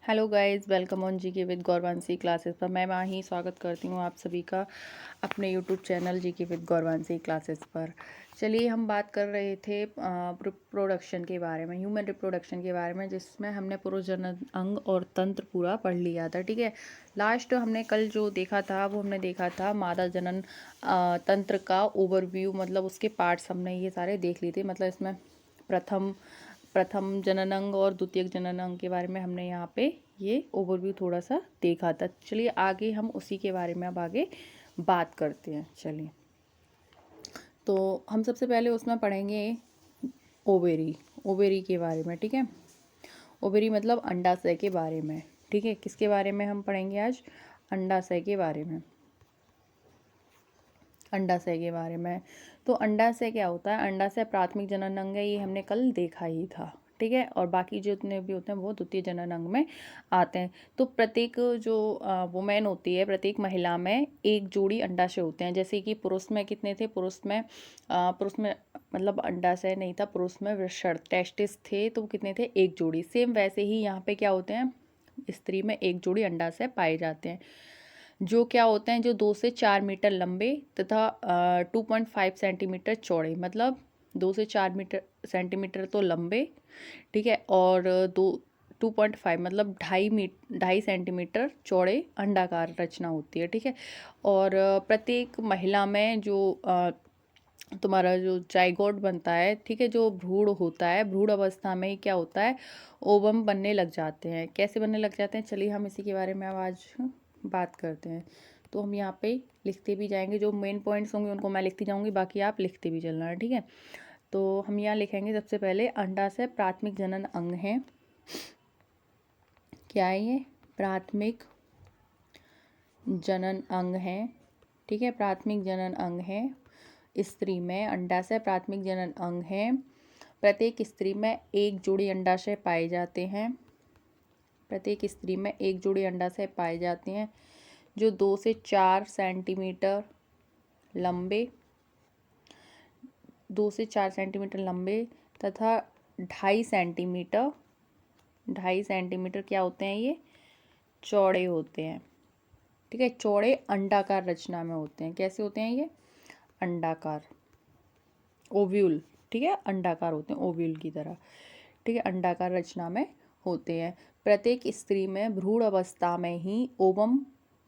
Hello guys, welcome on GK with Gauravanshi classes पर। मैं माही स्वागत करती हूँ आप सभी का अपने YouTube channel GK with Gauravanshi classes पर। चलिए, हम बात कर रहे थे रिप्रोडक्शन के बारे में, ह्यूमन रिप्रोडक्शन के बारे में, जिसमें हमने पुरुष जनन अंग और तंत्र पूरा पढ़ लिया था। ठीक है, लास्ट हमने कल जो देखा था वो हमने देखा था मादा जनन तंत्र का ओवरव्यू, मतलब उसके पार्ट्स हमने ये सारे देख लिए थे। मतलब इसमें प्रथम प्रथम जनन अंग और द्वितीयक जनन अंग के बारे में हमने यहाँ पे ये ओवरव्यू थोड़ा सा देखा था। चलिए आगे हम उसी के बारे में अब आगे बात करते हैं। चलिए, तो हम सबसे पहले उसमें पढ़ेंगे ओवेरी ओवेरी के बारे में। ठीक है, ओवेरी मतलब अंडाशय के बारे में। ठीक है, किसके बारे में हम पढ़ेंगे आज? अंडाशय के बारे में। अंडाशय के बारे में, तो अंडाशय क्या होता है? अंडाशय प्राथमिक जनन अंग है, ये हमने कल देखा ही था। ठीक है, और बाकी जितने भी होते हैं वो द्वितीय जनन अंग में आते हैं। तो प्रत्येक जो वुमेन होती है, प्रत्येक महिला में एक जोड़ी अंडाशय होते हैं। जैसे कि पुरुष में कितने थे? पुरुष में मतलब अंडाशय नहीं था, पुरुष में वृषण टेस्टिस थे, तो कितने थे? एक जोड़ी। सेम वैसे ही यहाँ पे क्या होते हैं? स्त्री में एक जोड़ी अंडाशय पाए जाते हैं, जो क्या होते हैं? जो 2 से 4 मीटर लंबे तथा 2.5 सेंटीमीटर चौड़े। मतलब 2 से 4 सेंटीमीटर तो लंबे, ठीक है, और 2.5 मतलब 2.5 सेंटीमीटर चौड़े अंडाकार रचना होती है। ठीक है, और प्रत्येक महिला में जो तुम्हारा जो जाइगोट बनता है, ठीक है, जो भ्रूण होता है, भ्रूण अवस्था में ही क्या होता है? ओवम बनने लग जाते हैं। कैसे बनने लग जाते हैं? चलिए हम इसी के बारे में अब आज बात करते हैं। तो हम यहाँ पे लिखते भी जाएंगे, जो मेन पॉइंट्स होंगे उनको मैं लिखती जाऊंगी, बाकी आप लिखते भी चलना है। ठीक है, तो हम यहाँ लिखेंगे सबसे पहले अंडाशय प्राथमिक जनन अंग है। क्या है ये? प्राथमिक जनन अंग है। ठीक है, प्राथमिक जनन अंग है। स्त्री में अंडाशय प्राथमिक जनन अंग है। प्रत्येक स्त्री में एक जोड़ी अंडाशय पाए जाते हैं। प्रत्येक स्त्री में एक जोड़ी अंडाशय पाए जाते हैं, जो 2 से 4 सेंटीमीटर लंबे 2 से 4 सेंटीमीटर लंबे तथा 2.5 सेंटीमीटर 2.5 सेंटीमीटर क्या होते हैं? ये चौड़े होते हैं। ठीक है, चौड़े अंडाकार रचना में होते हैं। कैसे होते हैं ये? अंडाकार, ओव्यूल। ठीक है, अंडाकार होते हैं ओव्यूल की तरह। ठीक है, अंडाकार रचना में होते हैं। प्रत्येक स्त्री में भ्रूण अवस्था में ही ओवम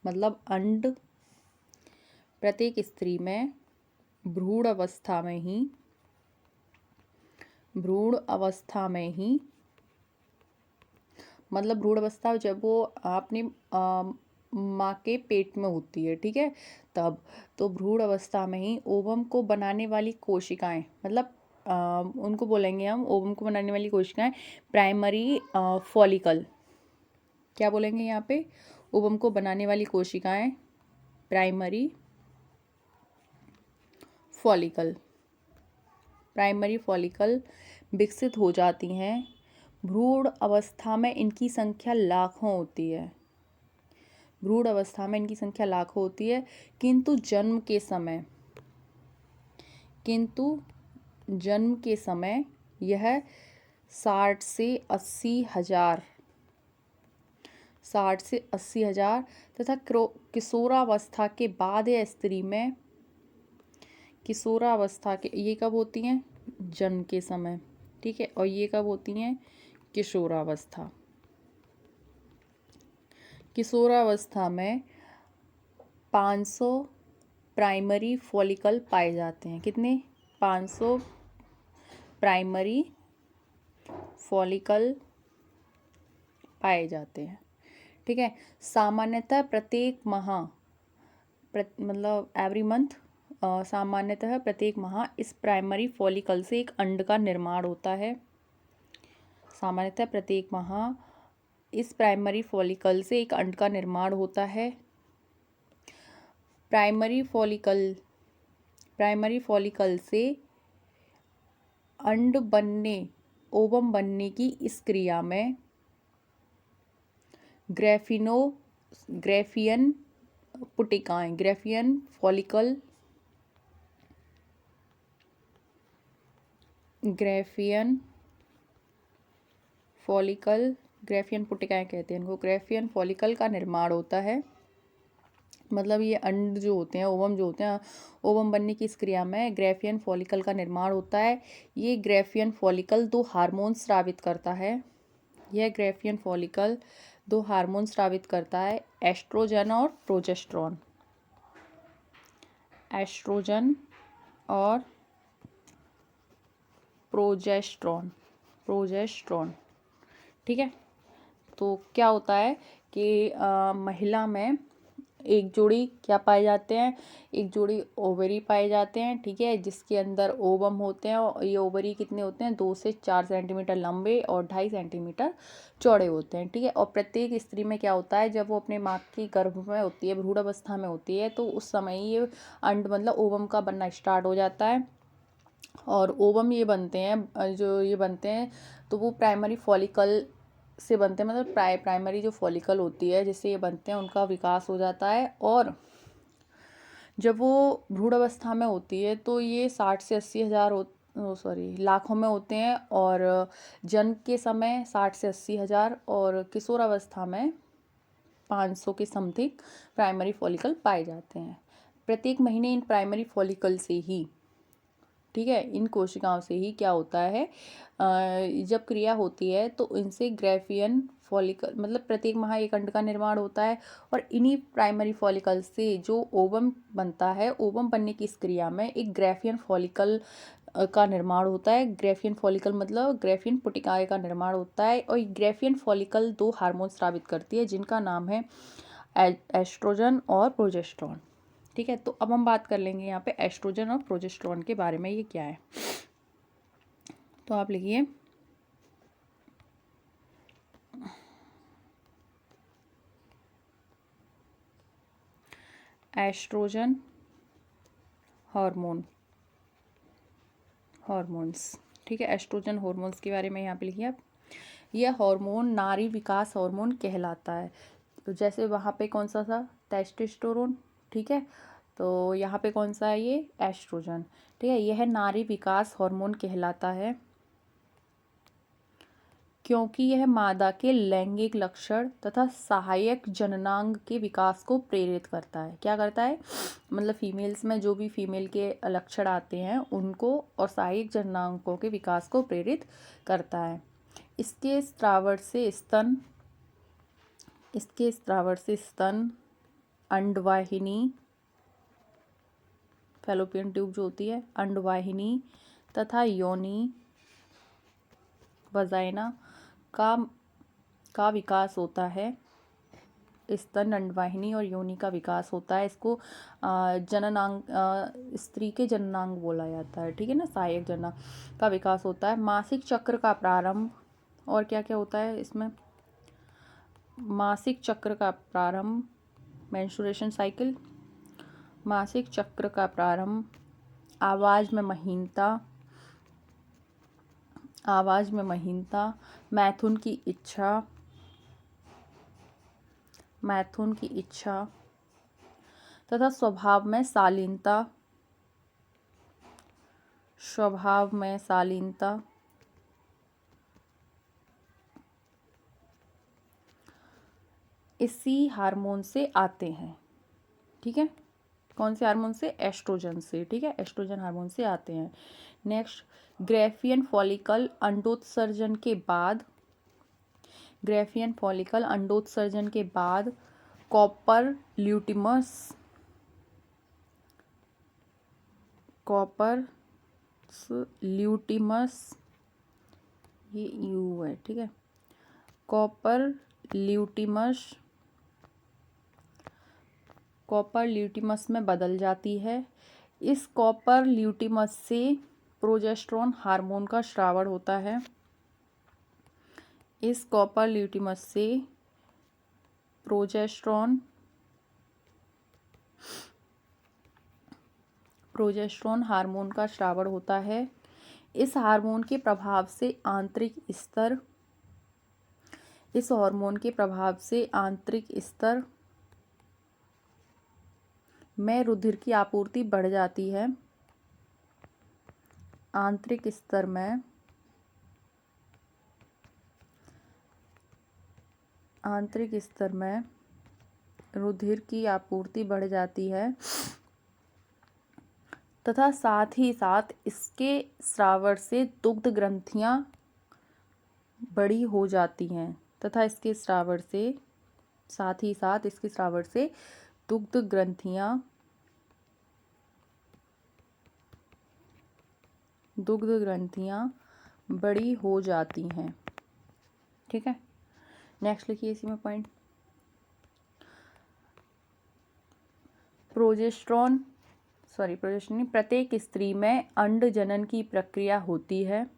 मतलब अंड, प्रत्येक स्त्री में भ्रूण अवस्था में ही मतलब भ्रूण अवस्था जब वो अपनी माँ के पेट में होती है, ठीक है, तब। तो भ्रूण अवस्था में ही ओवम को बनाने वाली कोशिकाएं, मतलब उनको बोलेंगे हम, ओवम को बनाने वाली कोशिकाएं प्राइमरी फॉलिकल। क्या बोलेंगे यहाँ पे? ओवम को बनाने वाली कोशिकाएं प्राइमरी फॉलिकल विकसित हो जाती हैं। भ्रूण अवस्था में इनकी संख्या लाखों होती है। भ्रूण अवस्था में इनकी संख्या लाखों होती है, किंतु जन्म के समय यह 60 से 80 हजार तथा किशोरावस्था के बाद या स्त्री में किशोरावस्था के, ये कब होती हैं? जन्म के समय। ठीक है, और ये कब होती हैं? किशोरावस्था में 500 प्राइमरी फॉलिकल पाए जाते हैं। कितने? 500 प्राइमरी फॉलिकल पाए जाते हैं। ठीक है, सामान्यतः प्रत्येक माह मतलब एवरी मंथ, सामान्यतः प्रत्येक माह इस प्राइमरी फॉलिकल से एक अंड का निर्माण होता है। सामान्यतः प्रत्येक माह इस प्राइमरी फॉलिकल से एक अंड का निर्माण होता है। प्राइमरी फॉलिकल से अंड बनने, ओवम बनने की इस क्रिया में ग्रेफियन पुटिकाएं, ग्रेफियन फॉलिकल ग्रेफियन पुटिकाएँ कहते हैं इनको। ग्रेफियन फॉलिकल का निर्माण होता है, मतलब ये अंड जो होते हैं, ओवम जो होते हैं, ओवम बनने की इस क्रिया में ग्रेफियन फॉलिकल का निर्माण होता है। ये ग्रेफियन फॉलिकल 2 हार्मोन स्रावित करता है। यह ग्रेफियन फॉलिकल 2 हार्मोन स्रावित करता है, एस्ट्रोजन और प्रोजेस्टेरॉन। एस्ट्रोजन और प्रोजेस्टेरॉन। ठीक है। तो क्या होता है कि महिला में एक जोड़ी क्या पाए जाते हैं, एक जोड़ी ओवरी पाए जाते हैं। ठीक है, जिसके अंदर ओवम होते हैं और ये ओवरी कितने होते हैं, 2 से 4 सेंटीमीटर लंबे और 2.5 सेंटीमीटर चौड़े होते हैं। ठीक है, और प्रत्येक स्त्री में क्या होता है, जब वो अपने माँ की गर्भ में होती है, भ्रूणावस्था में होती है, तो उस समय ये अंड मतलब ओवम का बनना स्टार्ट हो जाता है। और ओवम ये बनते हैं, जो ये बनते हैं तो वो प्राइमरी फॉलिकल से बनते हैं, मतलब प्राइमरी जो फॉलिकल होती है जिससे ये बनते हैं, उनका विकास हो जाता है। और जब वो भ्रूणावस्था में होती है तो ये 60 से 80 हज़ार लाखों में होते हैं, और जन्म के समय 60 से 80 हज़ार, और किशोरावस्था में 500 के समथिंग प्राइमरी फॉलिकल पाए जाते हैं। प्रत्येक महीने इन प्राइमरी फॉलिकल से ही, ठीक है, इन कोशिकाओं से ही क्या होता है, जब क्रिया होती है तो इनसे ग्रेफियन फॉलिकल, मतलब प्रत्येक माह एक अंड का निर्माण होता है, और इन्हीं प्राइमरी फॉलिकल से जो ओवम बनता है, ओवम बनने की इस क्रिया में एक ग्रेफियन फॉलिकल का निर्माण होता है। ग्रेफियन फॉलिकल मतलब ग्रेफियन पुटिकाएँ का निर्माण होता है, और ग्रेफियन फॉलिकल 2 हार्मोन स्रावित करती है, जिनका नाम है एस्ट्रोजन और प्रोजेस्टेरॉन। ठीक है, तो अब हम बात कर लेंगे यहाँ पे एस्ट्रोजन और प्रोजेस्टेरॉन के बारे में, ये क्या है। तो आप लिखिए एस्ट्रोजन हॉर्मोन्स। ठीक है, एस्ट्रोजन हॉर्मोन्स के बारे में यहाँ पे लिखिए आप। यह हार्मोन नारी विकास हार्मोन कहलाता है। तो जैसे वहाँ पे कौन सा था, टेस्टोस्टेरोन। ठीक है, तो यहाँ पे कौन सा है, ये एस्ट्रोजन। ठीक है, यह नारी विकास हार्मोन कहलाता है क्योंकि यह मादा के लैंगिक लक्षण तथा सहायक जननांग के विकास को प्रेरित करता है। क्या करता है, मतलब फीमेल्स में जो भी फीमेल के लक्षण आते हैं उनको, और सहायक जननांगों के विकास को प्रेरित करता है। इसके स्रावर से स्तन, अंडवाहिनी, फैलोपियन ट्यूब जो होती है, अंडवाहिनी तथा योनि, वजाइना का विकास होता है। स्तन, अंडवाहिनी और योनि का विकास होता है। इसको जननांग, स्त्री के जननांग बोला जाता है। ठीक है ना, सहायक जननांग का विकास होता है। मासिक चक्र का प्रारंभ, और क्या क्या होता है इसमें, मासिक चक्र का प्रारंभ, मेंस्ट्रुएशन साइकिल, मासिक चक्र का प्रारंभ, आवाज में महीनता, मैथुन की इच्छा तथा स्वभाव में शालीनता, इसी हार्मोन से आते हैं। ठीक है, कौन से हार्मोन से, एस्ट्रोजन से। ठीक है, एस्ट्रोजन हार्मोन से आते हैं। नेक्स्ट, ग्रेफियन फॉलिकल अंडोत्सर्जन के बाद कॉपर ल्यूटिमस, ये यू है। ठीक है, कॉपर ल्यूटिमस में बदल जाती है। इस कॉपर ल्यूटिमस से प्रोजेस्टेरॉन हार्मोन का स्रावण होता है। इस कॉपर ल्यूटिमस से प्रोजेस्टेरॉन हार्मोन का स्रावण होता है। इस हार्मोन के प्रभाव से आंतरिक स्तर में रुधिर की आपूर्ति बढ़ जाती है। आंतरिक स्तर में आंतरिक स्तर में रुधिर की आपूर्ति बढ़ जाती है तथा साथ ही साथ इसके स्रावर से दुग्ध ग्रंथियां बड़ी हो जाती हैं तथा इसके स्रावर से साथ ही साथ इसके स्रावर से दुग्ध ग्रंथियां बड़ी हो जाती हैं। ठीक है, नेक्स्ट लिखिए इसी में पॉइंट। प्रोजेस्टेरोन नहीं, प्रत्येक स्त्री में अंड जनन की प्रक्रिया होती है।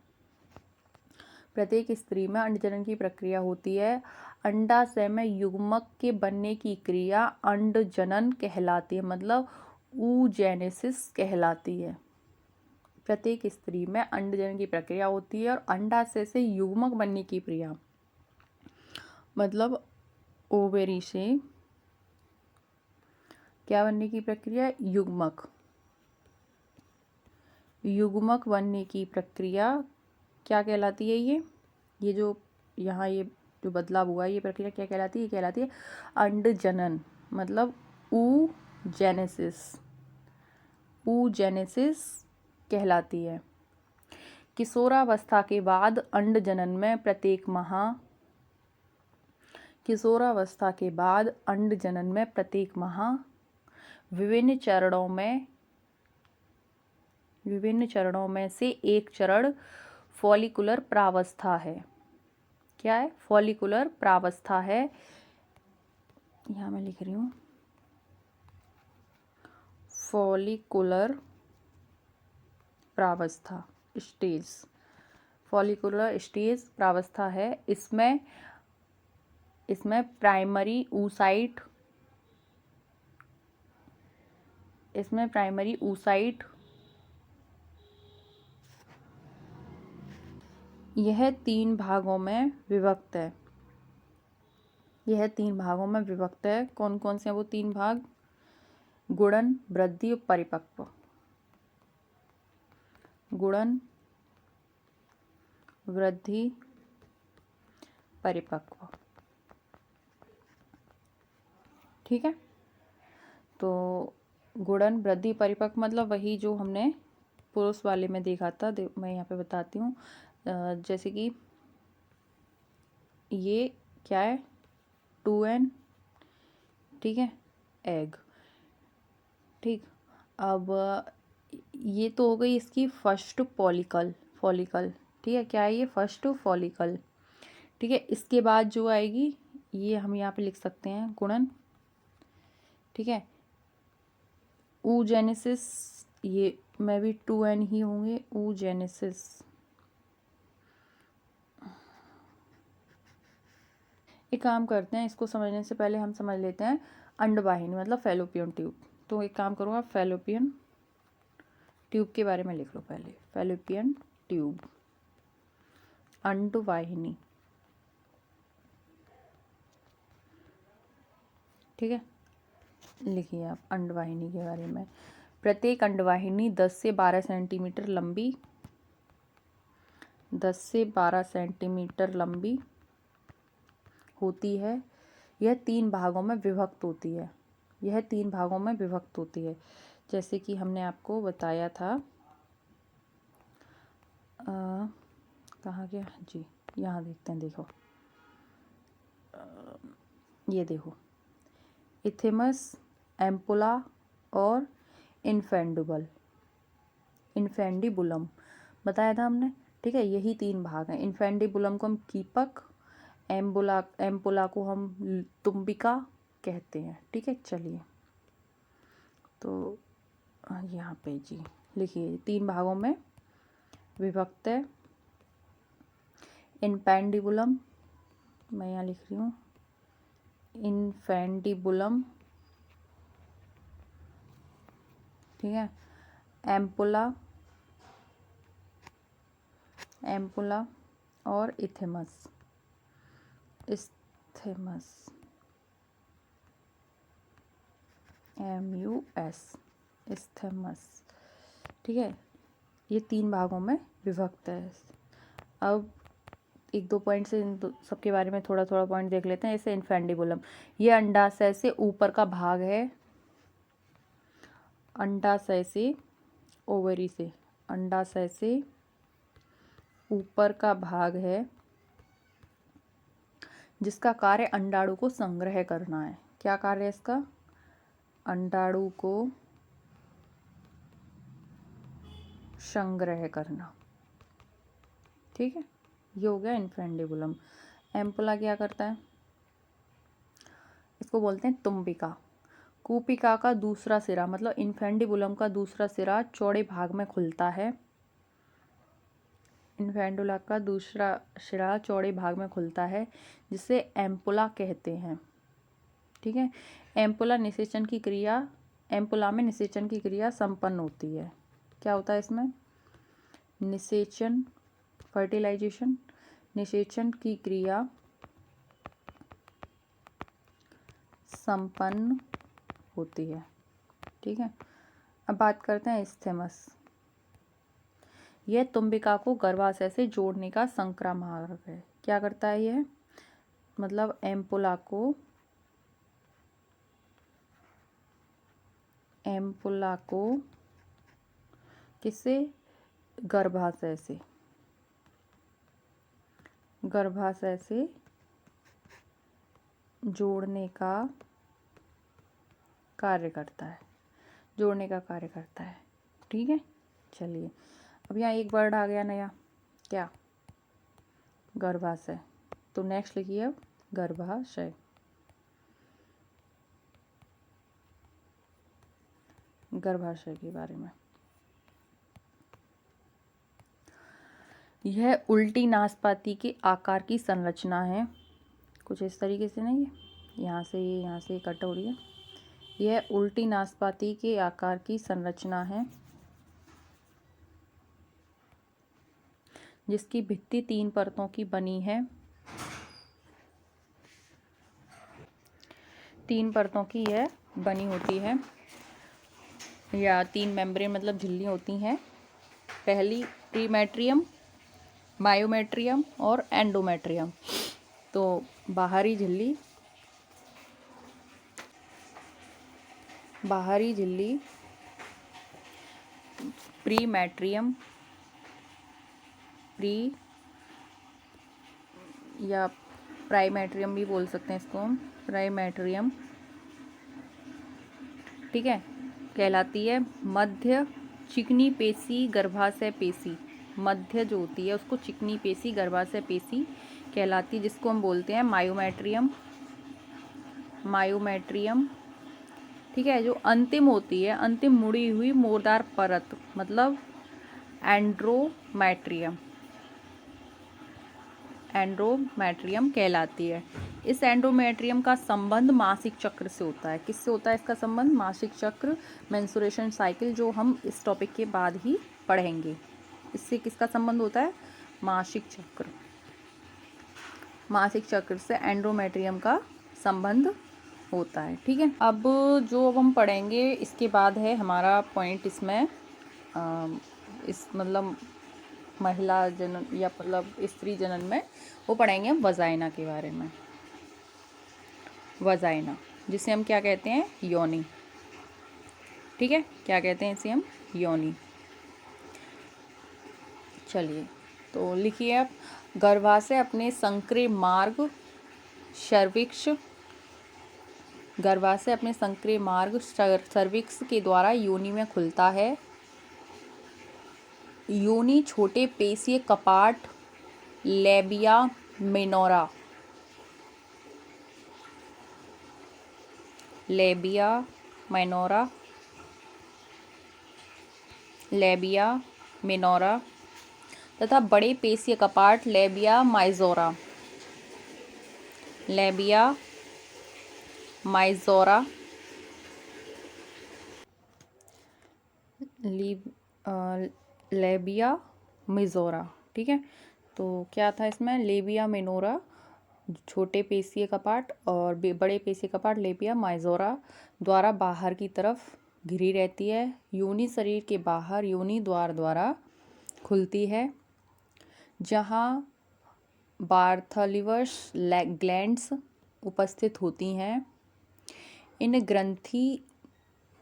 प्रत्येक स्त्री में अंड जनन की प्रक्रिया होती है। अंडाशय में युग्मक के बनने की क्रिया अंड जनन कहलाती है, मतलब oogenesis कहलाती है। प्रत्येक स्त्री में अंड जनन की प्रक्रिया होती है और अंडाशय से युग्मक बनने की क्रिया मतलब ओवेरी से क्या बनने की प्रक्रिया? युग्मक बनने की प्रक्रिया क्या कहलाती है? ये जो यहाँ ये जो बदलाव हुआ है ये प्रक्रिया क्या कहलाती है? ये कहलाती है अंड जनन, मतलब oogenesis कहलाती है। किशोरावस्था के बाद अंड जनन में प्रत्येक माह विभिन्न चरणों में से एक चरण फॉलिकुलर प्रावस्था है। क्या है? फॉलिकुलर प्रावस्था है। यहाँ मैं लिख रही हूँ फॉलिकुलर प्रावस्था स्टेज। फॉलिकुलर स्टेज प्रावस्था है। इसमें प्राइमरी oocyte यह 3 भागों में विभक्त है। कौन कौन से हैं वो 3 भाग? गुणन, वृद्धि और परिपक्व। गुणन, वृद्धि, परिपक्व। ठीक है, तो गुणन, वृद्धि, परिपक्व मतलब वही जो हमने पुरुष वाले में देखा था। मैं यहाँ पे बताती हूँ। जैसे कि ये क्या है? 2n, ठीक है, एग। ठीक, अब ये तो हो गई इसकी फर्स्ट फॉलिकल। ठीक है, क्या है ये? First follicle. ठीक है, इसके बाद जो आएगी ये हम यहाँ पे लिख सकते हैं गुणन। ठीक है, oogenesis, ये में भी 2n ही होंगे। oogenesis, एक काम करते हैं, इसको समझने से पहले हम समझ लेते हैं अंडवाहिनी मतलब फैलोपियन ट्यूब। तो एक काम करो आप फैलोपियन ट्यूब के बारे में लिख लो पहले। फैलोपियन ट्यूब, अंडवाहिनी। ठीक है, लिखिए आप अंडवाहिनी के बारे में। प्रत्येक अंडवाहिनी 10 से 12 सेंटीमीटर लंबी होती है। यह 3 भागों में विभक्त होती है। जैसे कि हमने आपको बताया था। कहाँ गया जी? यहाँ देखते हैं, देखो ये देखो, इथेमस, एम्पुला और इन्फेंडिबुलम बताया था हमने। ठीक है, यही 3 भाग हैं। इन्फेंडिबुलम को हम कीपक, एम्पुला को हम तुम्बिका कहते हैं। ठीक है, चलिए तो यहाँ पे जी लिखिए 3 भागों में विभक्त है। इन्फेंडिबुलम, मैं यहाँ लिख रही हूँ इन्फेंडिबुलम। ठीक है, एम्पुला और इस्थेमस। इस्थेमस। ठीक है, ये 3 भागों में विभक्त है। अब एक दो पॉइंट से सबके बारे में थोड़ा थोड़ा पॉइंट देख लेते हैं। जैसे इन्फेंडिबुलम, ये अंडाशय से ऊपर का भाग है, अंडाशय से, ओवरी से, अंडाशय से ऊपर का भाग है, जिसका कार्य अंडाणु को संग्रह करना है। क्या कार्य है इसका? अंडाणु को संग्रह करना। ठीक है, ये हो गया इन्फेंडिबुलम। एम्पुला क्या करता है? इसको बोलते हैं तुम्बिका। कूपिका का दूसरा सिरा, मतलब इन्फेंडिबुलम का दूसरा सिरा चौड़े भाग में खुलता है। इन्फेंडुला का दूसरा सिरा चौड़े भाग में खुलता है, जिसे एम्पुला कहते हैं। ठीक है, एम्पुला निषेचन की क्रिया, एम्पुला में निषेचन की क्रिया संपन्न होती है। क्या होता है इसमें? निषेचन, फर्टिलाइजेशन, निषेचन की क्रिया संपन्न होती है। ठीक है, अब बात करते हैं इस्थेमस। यह तुम्बिका को गर्भाशय से जोड़ने का संक्रामक मार्ग है। क्या करता है यह? मतलब एम्पुला को किससे? गर्भाशय से, गर्भाशय से जोड़ने का कार्य करता है, जोड़ने का कार्य करता है। ठीक है, चलिए अब यहाँ एक वर्ड आ गया नया, क्या? गर्भाशय। तो नेक्स्ट लिखिए अब गर्भाशय। गर्भाशय के बारे में, यह उल्टी नासपाती के आकार की संरचना है। कुछ इस तरीके से नहीं है, यहाँ से कट हो रही है। यह उल्टी नासपाती के आकार की संरचना है, जिसकी भित्ति 3 परतों की बनी है। 3 परतों की यह बनी होती है, या 3 मेम्ब्रेन मतलब झिल्ली होती हैं। पहली प्रीमेट्रियम, मायोमेट्रियम और एंडोमेट्रियम। तो बाहरी झिल्ली, प्रीमेट्रियम, या प्राइमेट्रियम भी बोल सकते हैं इसको हम, प्राइमेट्रियम। ठीक है, कहलाती है मध्य चिकनी पेशी गर्भाशय पेशी। मध्य जो होती है उसको चिकनी पेशी गर्भाशय पेशी कहलाती है, जिसको हम बोलते हैं मायोमेट्रियम। ठीक है, जो अंतिम होती है, अंतिम मुड़ी हुई मोरदार परत, मतलब एंड्रोमेट्रियम कहलाती है। इस एंड्रोमेट्रियम का संबंध मासिक चक्र से होता है। किससे होता है इसका संबंध? मासिक चक्र, मेंस्ट्रुएशन साइकिल, जो हम इस टॉपिक के बाद ही पढ़ेंगे। इससे किसका संबंध होता है? मासिक चक्र। मासिक चक्र से एंड्रोमेट्रियम का संबंध होता है। ठीक है, अब जो हम पढ़ेंगे इसके बाद है हमारा पॉइंट इसमें इस मतलब महिला जनन या मतलब स्त्री जनन में वो पढ़ेंगे हम वजाइना के बारे में। वजाइना, जिसे हम क्या कहते हैं? योनि। ठीक है, क्या कहते हैं इसे हम? योनि। चलिए तो लिखिए आप, गर्भाशय अपने संक्रिय मार्ग सर्विक्स, गर्भाशय अपने संक्रिय मार्ग सर्विक्स के द्वारा योनि में खुलता है। योनि छोटे पेशीय कपाट लेबिया मिनोरा, तथा बड़े पेशीय कपाट लेबिया माइजोरा लेबिया मिजोरा। ठीक है, तो क्या था इसमें? लेबिया मिनोरा छोटे पेशीय कपाट और बड़े पेशीय कपाट लेबिया माइजोरा द्वारा बाहर की तरफ घिरी रहती है। योनि शरीर के बाहर योनि द्वार द्वारा खुलती है, जहाँ बार्थलीवर्स ग्लैंड्स उपस्थित होती हैं। इन ग्रंथि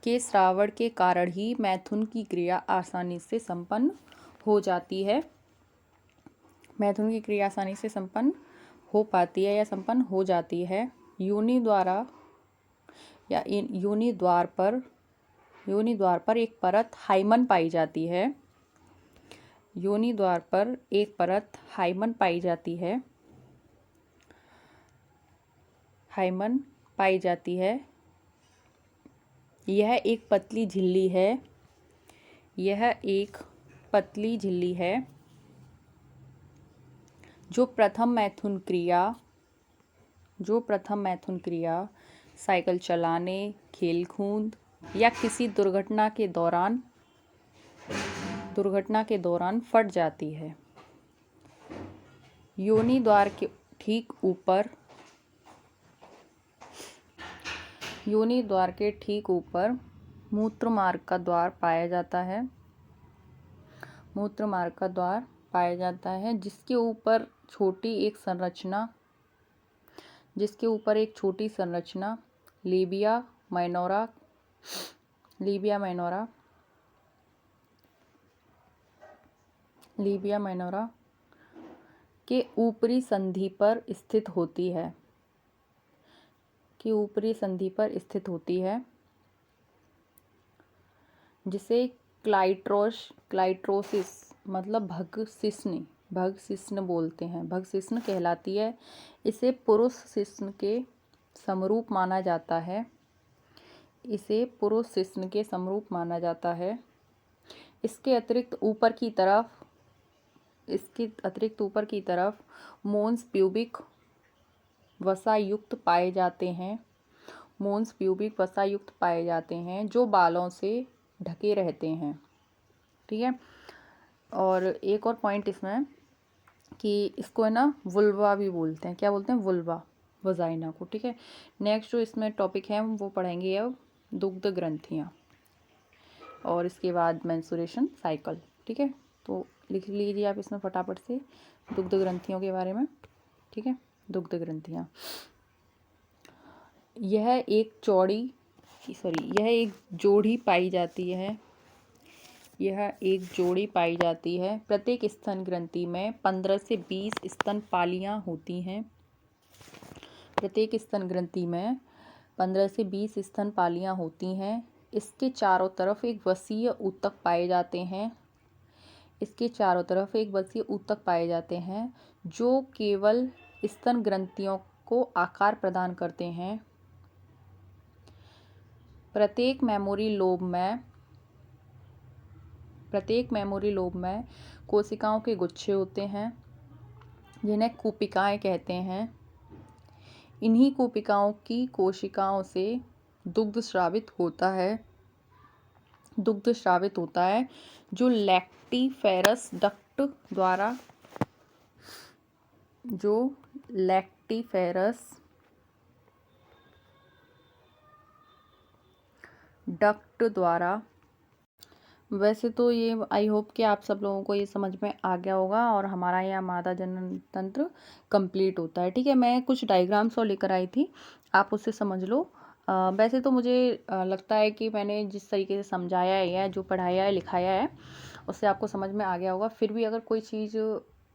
के श्रावण के कारण ही मैथुन की क्रिया आसानी से संपन्न हो जाती है। मैथुन की क्रिया आसानी से संपन्न हो पाती है या संपन्न हो जाती है। योनि द्वारा या योनि द्वार पर एक परत हाइमन पाई जाती है। योनि द्वार पर एक परत हाइमन पाई जाती है। हाइमन पाई जाती है। यह एक पतली झिल्ली है। यह एक पतली झिल्ली है जो प्रथम मैथुन क्रिया साइकिल चलाने, खेल कूद या किसी दुर्घटना के दौरान फट जाती है। योनि द्वार के ठीक ऊपर मूत्र मार्ग का द्वार पाया जाता है। मूत्र मार्ग का द्वार पाया जाता है जिसके ऊपर एक छोटी संरचना लेबिया माइनोरा के ऊपरी संधि पर स्थित होती है जिसे क्लाइट्रोसिस मतलब भगशिश्न बोलते हैं। भगशिश्न कहलाती है। इसे पुरुष शिश्न के समरूप माना जाता है। इसके अतिरिक्त ऊपर की तरफ मोन्स प्यूबिक वसायुक्त पाए जाते हैं जो बालों से ढके रहते हैं। ठीक है। और एक और पॉइंट इसमें कि इसको है ना वुल्वा भी बोलते हैं। क्या बोलते हैं? वुल्वा, वजाइना को। ठीक है। नेक्स्ट जो इसमें टॉपिक है वो पढ़ेंगे अब दुग्ध ग्रंथियाँ और इसके बाद मेंस्ट्रुएशन साइकिल। ठीक है। तो लिख लीजिए आप इसमें फटाफट से दुग्ध ग्रंथियों के बारे में। ठीक है। दुग्ध ग्रंथियाँ, यह एक जोड़ी पाई जाती है। प्रत्येक स्तन ग्रंथि में 15 से 20 स्तनपालियाँ होती हैं। इसके चारों तरफ एक वसीय ऊतक पाए जाते हैं जो केवल स्तन ग्रंथियों को आकार प्रदान करते हैं। प्रत्येक मेमोरी लोब में कोशिकाओं के गुच्छे होते हैं जिन्हें कूपिकाएं कहते हैं। इन्हीं कोशिकाओं से दुग्ध स्रावित होता है जो लैक्टिफेरस डक्ट द्वारा। वैसे तो ये आई होप कि आप सब लोगों को ये समझ में आ गया होगा और हमारा यहाँ मादा जनन तंत्र कंप्लीट होता है। ठीक है। मैं कुछ डायग्राम्स और लेकर आई थी, आप उससे समझ लो। वैसे तो मुझे लगता है कि मैंने जिस तरीके से समझाया है या जो पढ़ाया है लिखाया है उससे आपको समझ में आ गया होगा। फिर भी अगर कोई चीज़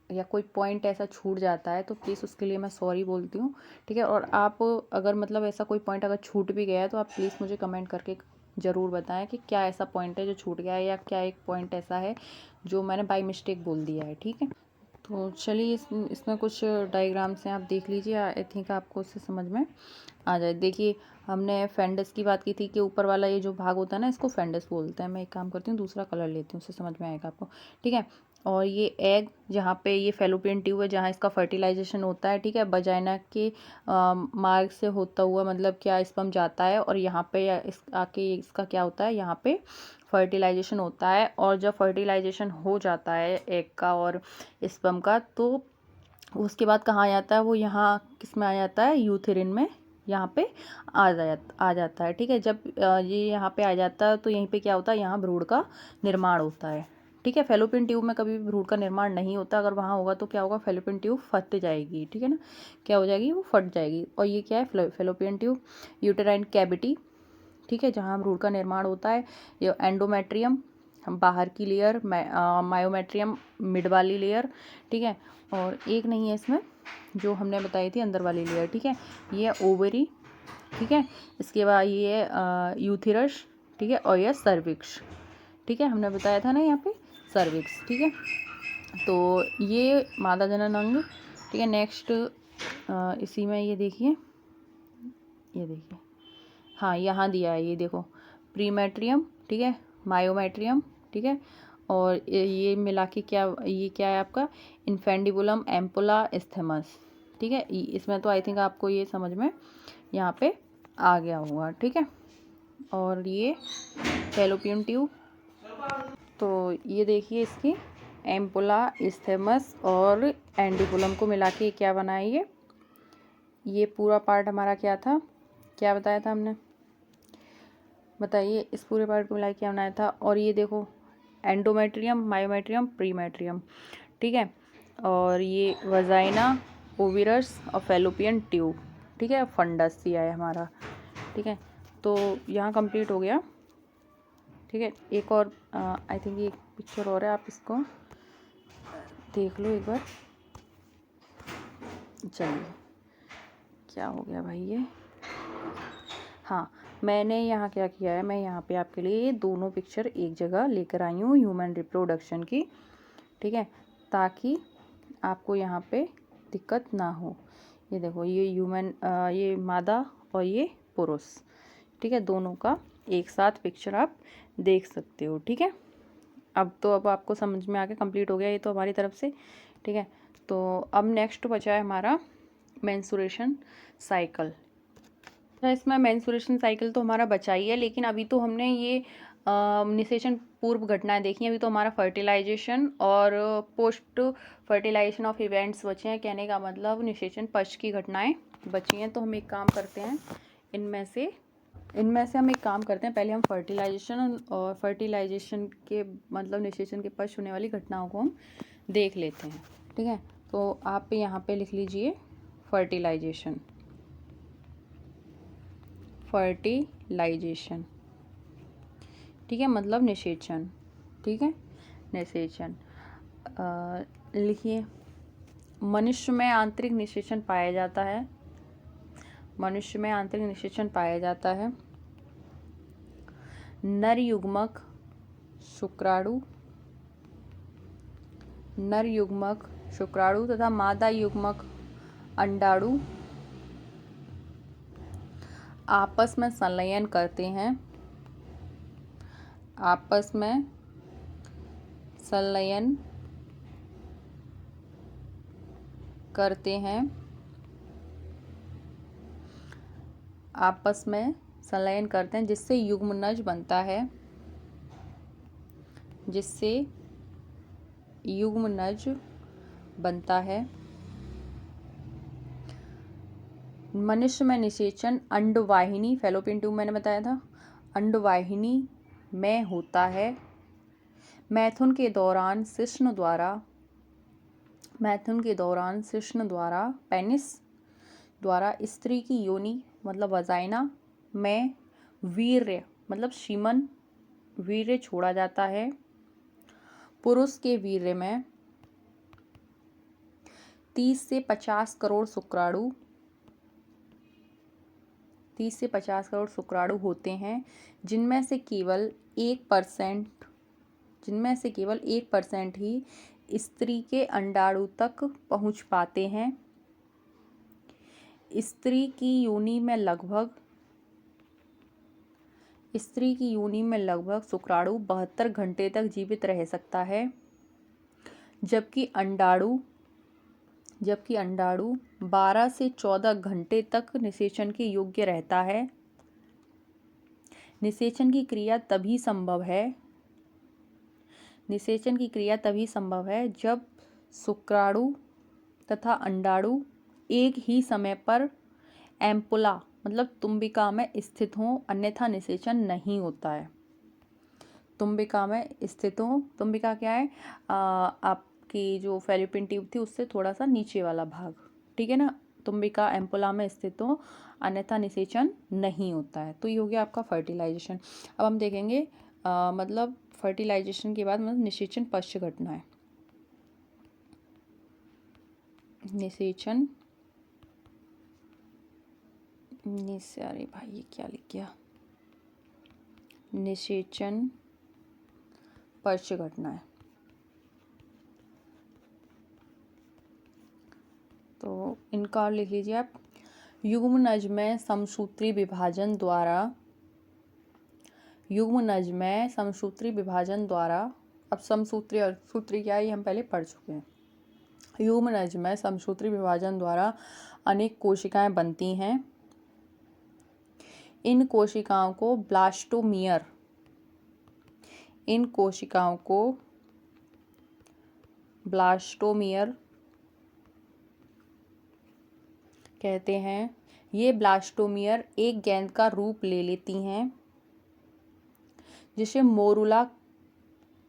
या कोई पॉइंट ऐसा छूट जाता है तो प्लीज़ उसके लिए मैं सॉरी बोलती हूँ। ठीक है। और आप अगर मतलब ऐसा कोई पॉइंट अगर छूट भी गया है तो आप प्लीज़ मुझे कमेंट करके ज़रूर बताएं कि क्या ऐसा पॉइंट है जो छूट गया है या क्या एक पॉइंट ऐसा है जो मैंने बाय मिस्टेक बोल दिया है। ठीक है। तो चलिए इसमें कुछ डायग्राम्स हैं, आप देख लीजिए। आई थिंक आपको उससे समझ में आ जाए। देखिए हमने फेंडस की बात की थी कि ऊपर वाला ये जो भाग होता है ना इसको फेंडस बोलते हैं। मैं एक काम करती हूँ, दूसरा कलर लेती हूँ, उससे समझ में आएगा आपको। ठीक है। और ये एग जहाँ पे ये फेलोपियन ट्यूब है जहाँ इसका फर्टिलाइजेशन होता है। ठीक है। वजाइना के मार्ग से होता हुआ मतलब क्या स्पर्म जाता है और यहाँ पे आके इसका क्या होता है, यहाँ पे फर्टिलाइजेशन होता है। और जब फर्टिलाइजेशन हो जाता है एग का और स्पर्म का तो उसके बाद कहाँ आ जाता है वो, यहाँ किस में आ जाता है, यूथेरिन में यहाँ पे आ जाता है। ठीक है। जब ये यहाँ पे आ जाता है तो यहीं पे क्या होता है, यहाँ भ्रूण का निर्माण होता है। ठीक है। फेलोपियन ट्यूब में कभी भी भ्रूण का निर्माण नहीं होता, अगर वहाँ होगा तो क्या होगा, फेलोपियन ट्यूब फट जाएगी, ठीक है ना, क्या हो जाएगी, वो फट जाएगी। और ये क्या है, फेलोपियन ट्यूब। यूटेराइन कैविटी, ठीक है, जहाँ भ्रूण का निर्माण होता है। ये एंडोमेट्रियम, बाहर की लेयर, मायोमेट्रियम मिड वाली लेयर, ठीक है। और एक नहीं है इसमें जो हमने बताई थी अंदर वाली लेयर, ठीक है। ये ओवरी, ठीक है। इसके बाद ये है यूथेरस, ठीक है। और यह सर्विक्स, ठीक है, हमने बताया था ना यहाँ पे सर्विक्स, ठीक है। तो ये मादा जनन अंग, ठीक है। नेक्स्ट इसी में ये देखिए, हाँ यहाँ दिया है, ये देखो, प्रीमेट्रियम, ठीक है, मायोमेट्रियम, ठीक है। और ये मिला के ये क्या है आपका, इन्फेंडिबुलम, एम्पुला, इस्थेमस, ठीक है। इसमें तो आई थिंक आपको ये समझ में यहाँ पे आ गया होगा, ठीक है। और ये फेलोपियन ट्यूब, तो ये देखिए इसकी एम्पुला, इस्थेमस और एंडिबुलम को मिला के क्या बना है ये पूरा पार्ट हमारा क्या था, क्या बताया था हमने, बताइए, इस पूरे पार्ट को मिला के क्या बनाया था। और ये देखो एंडोमेट्रियम, मायोमेट्रियम, प्रीमेट्रियम, ठीक है। और ये वजाइना, ओविरस और फेलोपियन ट्यूब, ठीक है। फंडस दिया है हमारा, ठीक है। तो यहाँ कंप्लीट हो गया, ठीक है। एक और आई थिंक ये पिक्चर और है, आप इसको देख लो एक बार। चलिए, क्या हो गया भाई ये, हाँ, मैंने यहाँ क्या किया है, मैं यहाँ पे आपके लिए ये दोनों पिक्चर एक जगह लेकर आई हूँ ह्यूमन रिप्रोडक्शन की, ठीक है, ताकि आपको यहाँ पे दिक्कत ना हो। ये देखो, ये ह्यूमन, ये मादा और ये पुरुष, ठीक है, दोनों का एक साथ पिक्चर आप देख सकते हो, ठीक है। अब आपको समझ में आ गया, कंप्लीट हो गया ये तो हमारी तरफ से, ठीक है। तो अब नेक्स्ट बचा है हमारा मेंस्ट्रुएशन साइकिल। इसमें मेंस्ट्रुएशन साइकिल तो हमारा बचा ही है, लेकिन अभी तो हमने ये निषेचन पूर्व घटनाएं देखी हैं। अभी तो हमारा फर्टिलाइजेशन और पोस्ट फर्टिलाइजेशन ऑफ इवेंट्स बचे हैं। कहने का मतलब निषेचन पश्च की घटनाएं बची हैं। तो हम एक काम करते हैं, इनमें से हम एक काम करते हैं, पहले हम फर्टिलाइजेशन और फर्टिलाइजेशन के मतलब निषेचन के पश्च होने वाली घटनाओं को हम देख लेते हैं, ठीक है। तो आप यहाँ पे लिख लीजिए फर्टिलाइजेशन, ठीक है, मतलब निषेचन, ठीक है, निषेचन। लिखिए, मनुष्य में आंतरिक निषेचन पाया जाता है, मनुष्य में आंतरिक निषेचन पाया जाता है। नर युग्मक शुक्राणु तथा मादा युग्मक अंडाणु आपस में संलयन करते हैं, आपस में संलयन करते हैं, आपस में संलयन करते हैं, जिससे युग्मनज बनता है, जिससे युग्मनज बनता है। मनुष्य में निषेचन अंडवाहिनी, फेलोपियन ट्यूब मैंने बताया था, अंडवाहिनी में होता है। मैथुन के दौरान शिश्न द्वारा पेनिस द्वारा स्त्री की योनि मतलब वजाइना में वीर्य मतलब सीमन, वीर्य छोड़ा जाता है। पुरुष के वीर्य में 30 से 50 करोड़ शुक्राणु होते हैं, जिनमें से केवल 1% ही स्त्री के अंडाणु तक पहुंच पाते हैं। स्त्री की योनि में लगभग शुक्राणु 72 घंटे तक जीवित रह सकता है, जबकि अंडाणु 12 से 14 घंटे तक निषेचन के योग्य रहता है। निषेचन की क्रिया तभी संभव है जब शुक्राणु तथा अंडाणु एक ही समय पर एम्पुला मतलब तुम्बिका में स्थित हों, अन्यथा निषेचन नहीं होता है। तुम्बिका में स्थित हो। तुम्बिका क्या है, आपकी जो फैलोपियन ट्यूब थी उससे थोड़ा सा नीचे वाला भाग, ठीक है ना। तुम्बिका एम्पुला में स्थित हो, अन्यथा निषेचन नहीं होता है। तो ये हो गया आपका फर्टिलाइजेशन। अब हम देखेंगे मतलब फर्टिलाइजेशन के बाद मतलब निषेचन पश्च घटना है। निषेचन, अरे भाई ये क्या लिख गया, निषेचन पश्च घटना है। तो इनका और लिख लीजिए आप। युग्मनज में समसूत्री विभाजन द्वारा, युग्मनज में समसूत्री विभाजन द्वारा, अब समसूत्री और सूत्री क्या है ये हम पहले पढ़ चुके हैं। युग्मनज में समसूत्री विभाजन द्वारा अनेक कोशिकाएं बनती हैं। इन कोशिकाओं को ब्लास्टोमियर, इन कोशिकाओं को ब्लास्टोमियर कहते हैं। ये ब्लास्टोमियर एक गेंद का रूप ले लेती हैं जिसे मोरुला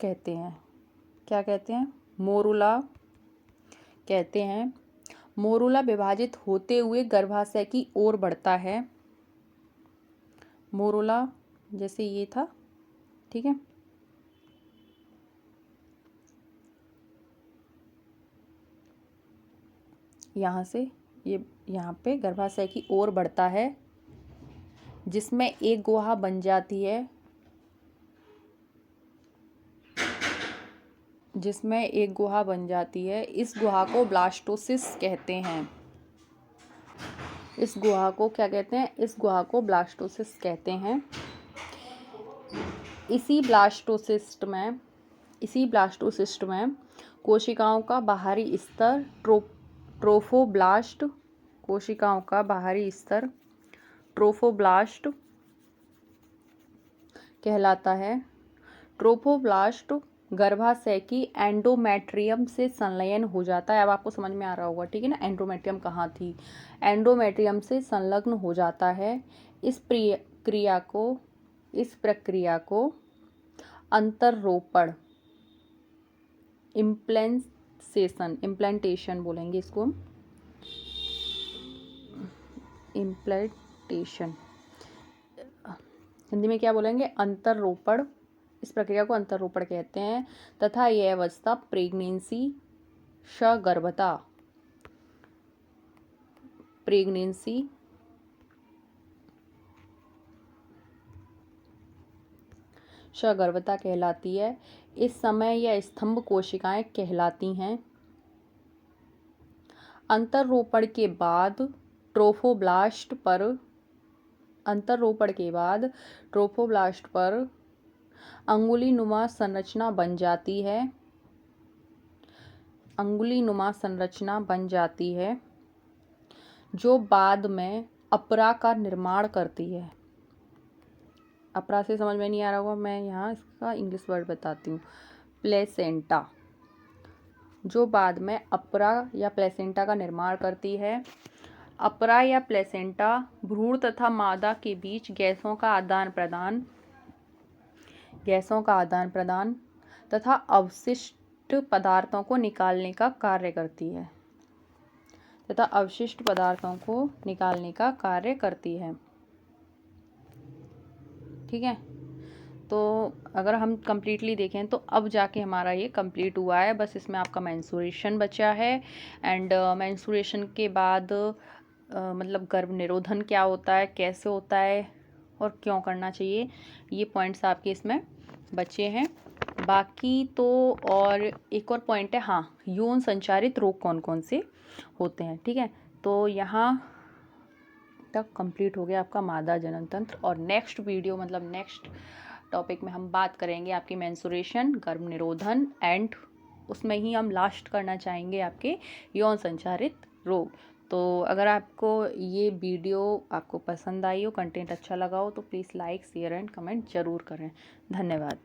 कहते हैं। क्या कहते हैं? मोरुला कहते हैं। मोरुला विभाजित होते हुए गर्भाशय की ओर बढ़ता है। मोरुला जैसे ये था, ठीक है। यहाँ से ये यहाँ पे गर्भाशय की ओर बढ़ता है, जिसमें एक गुहा बन जाती है, जिसमें एक गुहा बन जाती है। इस गुहा को ब्लास्टोसिस कहते हैं। इस गुहा को क्या कहते हैं? इस गुहा को ब्लास्टोसिस कहते हैं। इसी ब्लास्टोसिस्ट में कोशिकाओं का बाहरी स्तर ट्रोफोब्लास्ट, कोशिकाओं का बाहरी स्तर ट्रोफोब्लास्ट कहलाता है। ट्रोफोब्लास्ट गर्भाशय की एंडोमेट्रियम से संलयन हो जाता है। अब आपको समझ में आ रहा होगा, ठीक है ना। एंडोमेट्रियम कहाँ थी? एंडोमेट्रियम से संलग्न हो जाता है। इस प्रक्रिया को अंतर्रोपण, इम्प्लांटेशन बोलेंगे इसको, इम्प्लांटेशन हिंदी में क्या बोलेंगे? अंतर्रोपण। इस प्रक्रिया को अंतर्रोपण कहते हैं तथा यह अवस्था प्रेगनेंसी, सगर्भता, सगर्भता कहलाती है। इस समय यह स्तंभ कोशिकाएं कहलाती हैं। अंतर्रोपण के बाद ट्रोफोब्लास्ट पर अंगुलीनुमा संरचना बन जाती है, जो बाद में अपरा का निर्माण करती है। अपरा से समझ में नहीं आ रहा होगा, मैं यहाँ इसका इंग्लिश वर्ड बताती हूँ। प्लेसेंटा, जो बाद में अपरा या प्लेसेंटा का निर्माण करती है। अपरा या प्लेसेंटा भ्रूण तथा मादा के बीच गैसों का आदान प्रदान तथा अवशिष्ट पदार्थों को निकालने का कार्य करती है। ठीक है। तो अगर हम कंप्लीटली देखें तो अब जाके हमारा ये कंप्लीट हुआ है। बस इसमें आपका मेंस्ट्रुएशन बचा है। एंड मेंस्ट्रुएशन के बाद मतलब गर्भ निरोधन क्या होता है, कैसे होता है और क्यों करना चाहिए, ये पॉइंट्स आपके इसमें बचे हैं। बाकी तो और एक और पॉइंट है, हाँ, यौन संचारित रोग कौन कौन से होते हैं। ठीक है, तो यहाँ तक कंप्लीट हो गया आपका मादा जनन तंत्र। और नेक्स्ट वीडियो मतलब नेक्स्ट टॉपिक में हम बात करेंगे आपकी मेंस्ट्रुएशन, गर्भ निरोधन एंड उसमें ही हम लास्ट करना चाहेंगे आपके यौन संचारित रोग। तो अगर आपको ये वीडियो आपको पसंद आई हो, कंटेंट अच्छा लगा हो, तो please like, share and comment ज़रूर करें। धन्यवाद।